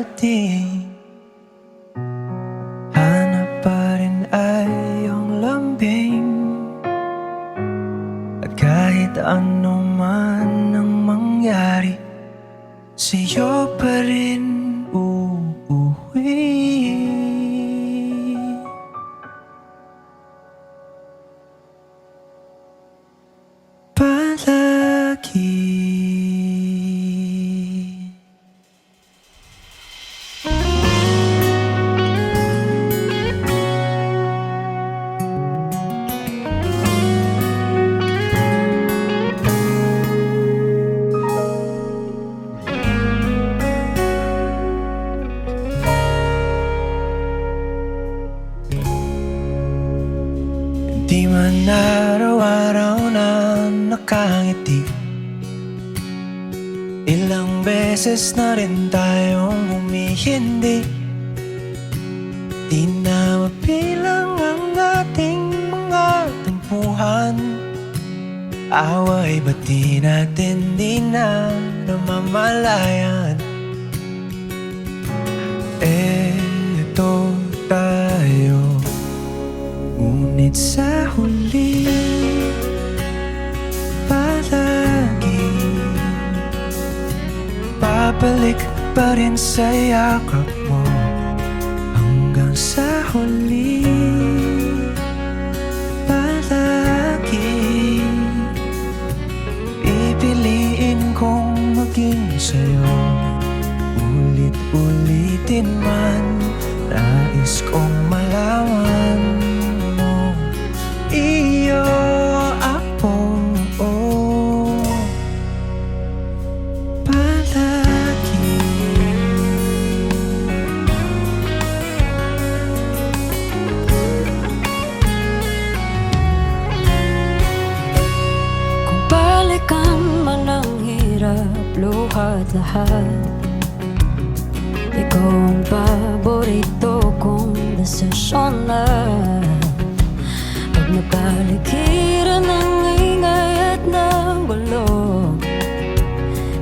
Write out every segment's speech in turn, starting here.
dumating, hanap pa rin ay iyong lambing. At kahit ano man ang mangyari, sa'yo pa rin uuwi. Palagi. Di man araw-araw na nakangiti, ilang beses na rin tayong humihindi. Di na mabilang ang ating mga tampuhan. Away ba't di natin di na namamalayan? Eto tayo, ngunit sa huli palagi babalik pa rin sa yakap mo. Hanggang sa huli palagi pipiliin kong maging sa'yo. Ulit-ulitin man, nais kong malaman mo, iyo ako, palagi. Kung balikan man ang hirap, luhat lahat, ikaw ang paborito kong desisyon na. Pag napaligiran ng ingay at ng gulo,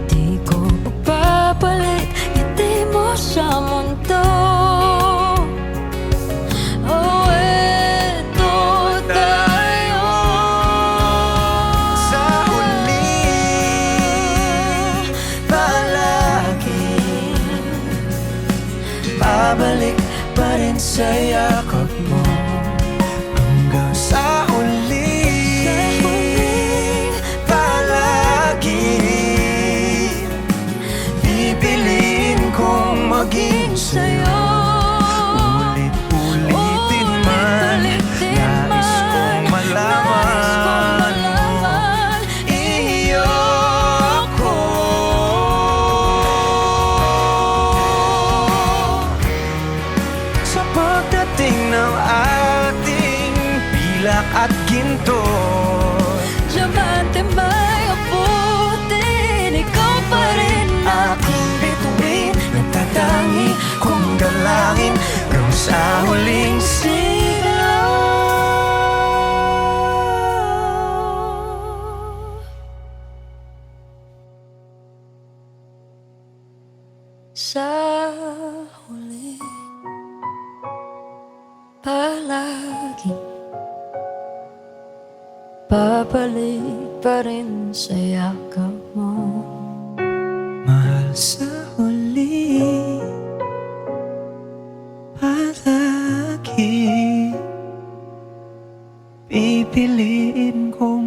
di ko pagpapalit ngiti mo sa mundo. Oh, eto tayo Sa huli palagi babalik pa rin sa yakap mo. Hanggang sa huli palagi pipiliin kong maging sa'yo. Ulit-ulitin man, nais kong malaman mo, iyo ako. Sa pagdating ng ating pilak at ginto, diamante may abutin, ikaw pa rin aking bituin, nagtatangi kong dalangin hanggang sa huling sigaw. sa huli palagi babalik pa rin sa yakap mo. Mahal, sa huli palagi pipiliin kong